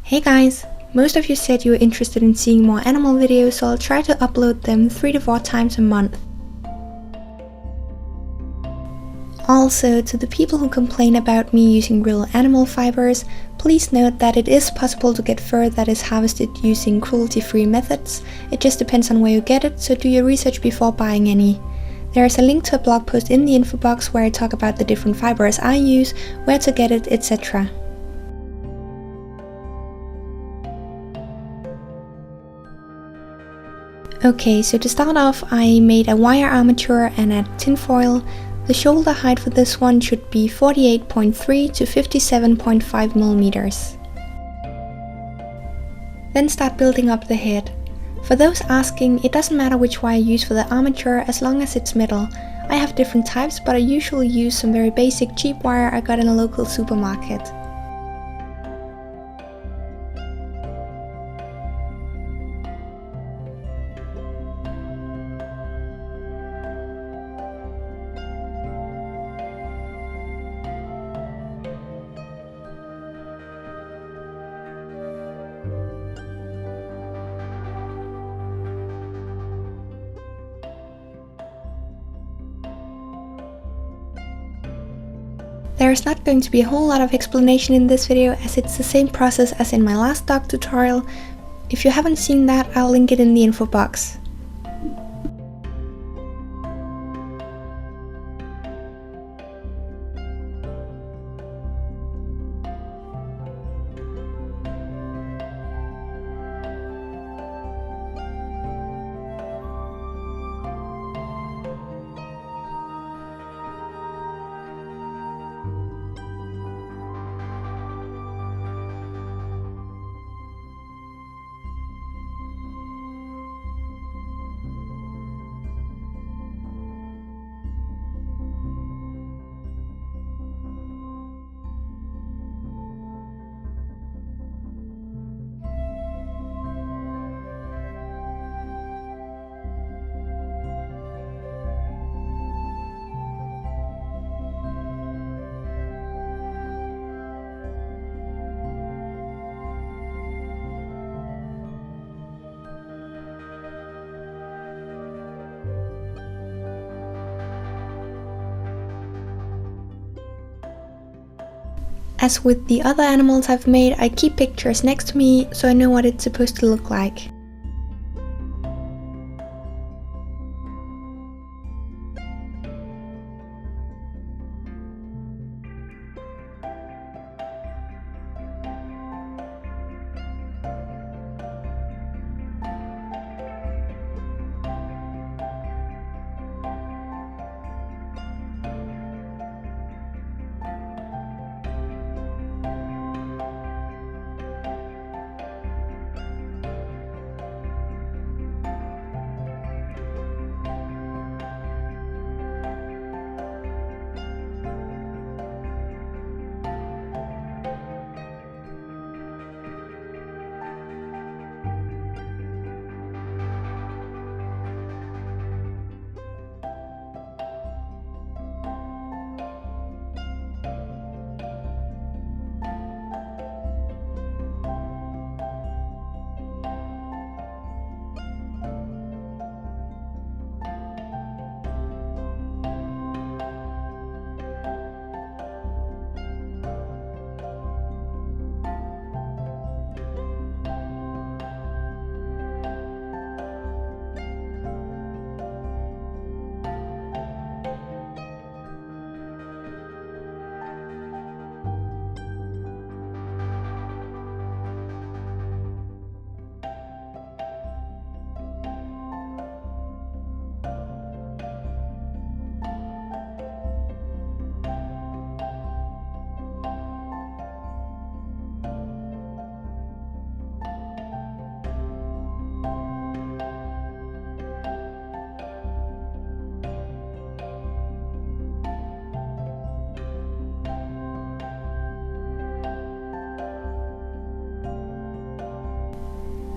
Hey guys! Most of you said you were interested in seeing more animal videos, so I'll try to upload them 3 to 4 times a month. Also, to the people who complain about me using real animal fibers, please note that it is possible to get fur that is harvested using cruelty-free methods. It just depends on where you get it, so do your research before buying any. There is a link to a blog post in the info box where I talk about the different fibers I use, where to get it, etc. Okay, so to start off, I made a wire armature and a tinfoil. The shoulder height for this one should be 48.3 to 57.5 millimeters. Then start building up the head. For those asking, it doesn't matter which wire I use for the armature as long as it's metal. I have different types, but I usually use some very basic cheap wire I got in a local supermarket. There is not going to be a whole lot of explanation in this video as it's the same process as in my last dog tutorial. If you haven't seen that, I'll link it in the info box. As with the other animals I've made, I keep pictures next to me so I know what it's supposed to look like.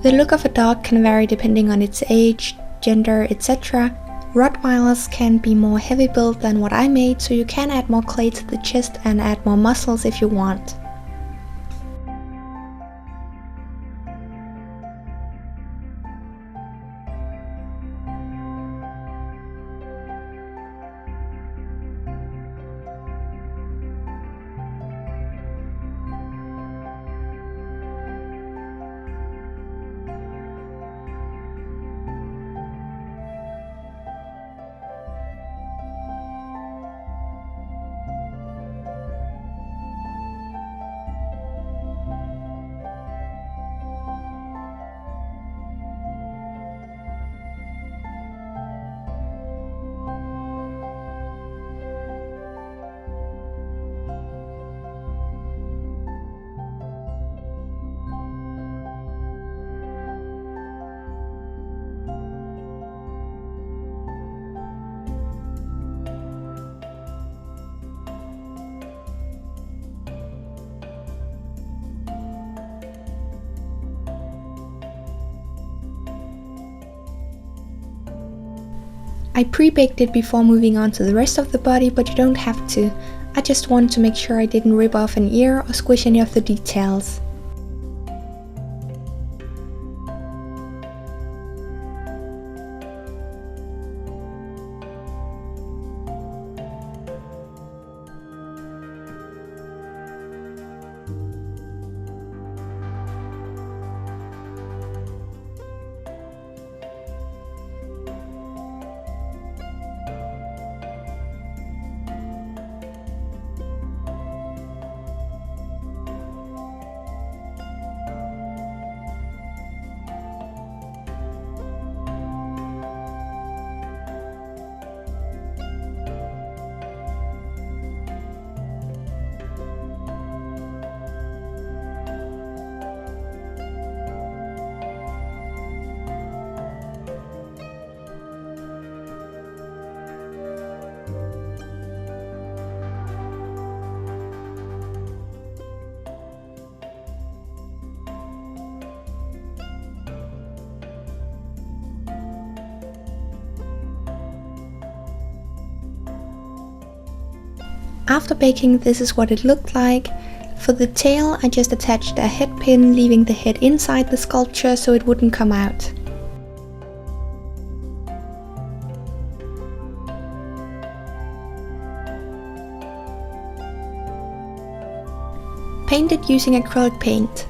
The look of a dog can vary depending on its age, gender, etc. Rottweilers can be more heavy built than what I made, so you can add more clay to the chest and add more muscles if you want. I pre-baked it before moving on to the rest of the body, but you don't have to. I just wanted to make sure I didn't rip off an ear or squish any of the details. After baking, this is what it looked like. For the tail, I just attached a head pin, leaving the head inside the sculpture so it wouldn't come out. Painted using acrylic paint.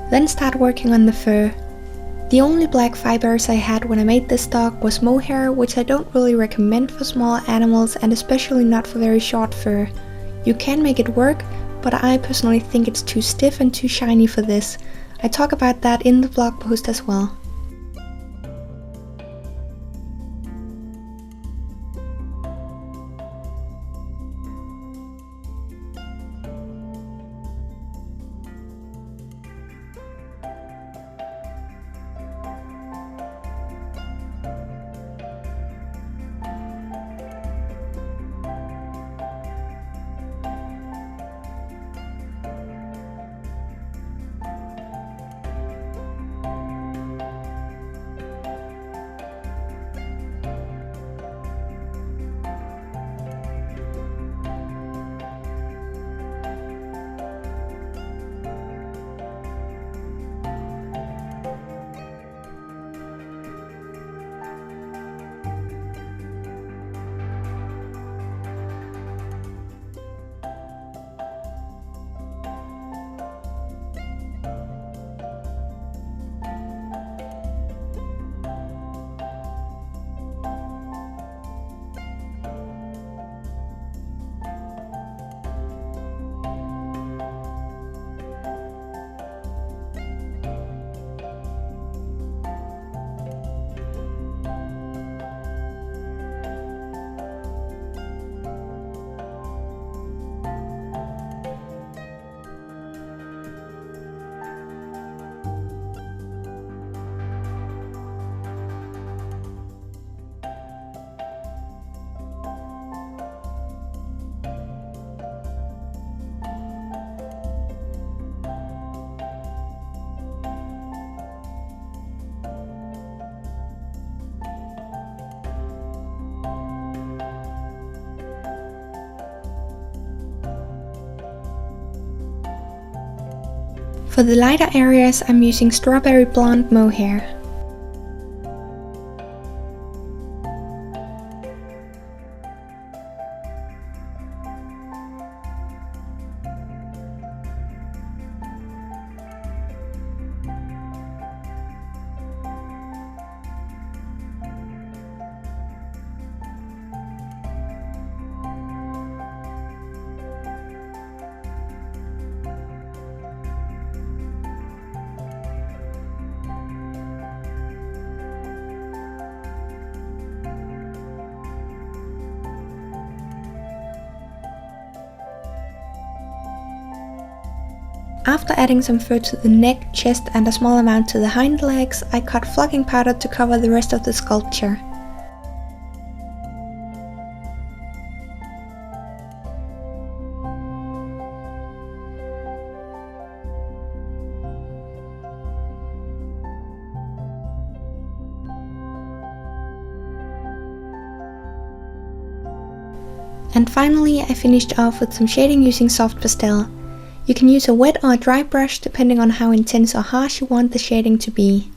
Then start working on the fur. The only black fibers I had when I made this dog was mohair, which I don't really recommend for small animals and especially not for very short fur. You can make it work, but I personally think it's too stiff and too shiny for this. I talk about that in the blog post as well. For the lighter areas, I'm using strawberry blonde mohair. After adding some fur to the neck, chest and a small amount to the hind legs, I cut flocking powder to cover the rest of the sculpture. And finally, I finished off with some shading using soft pastel. You can use a wet or a dry brush depending on how intense or harsh you want the shading to be.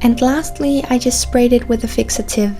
And lastly, I just sprayed it with a fixative.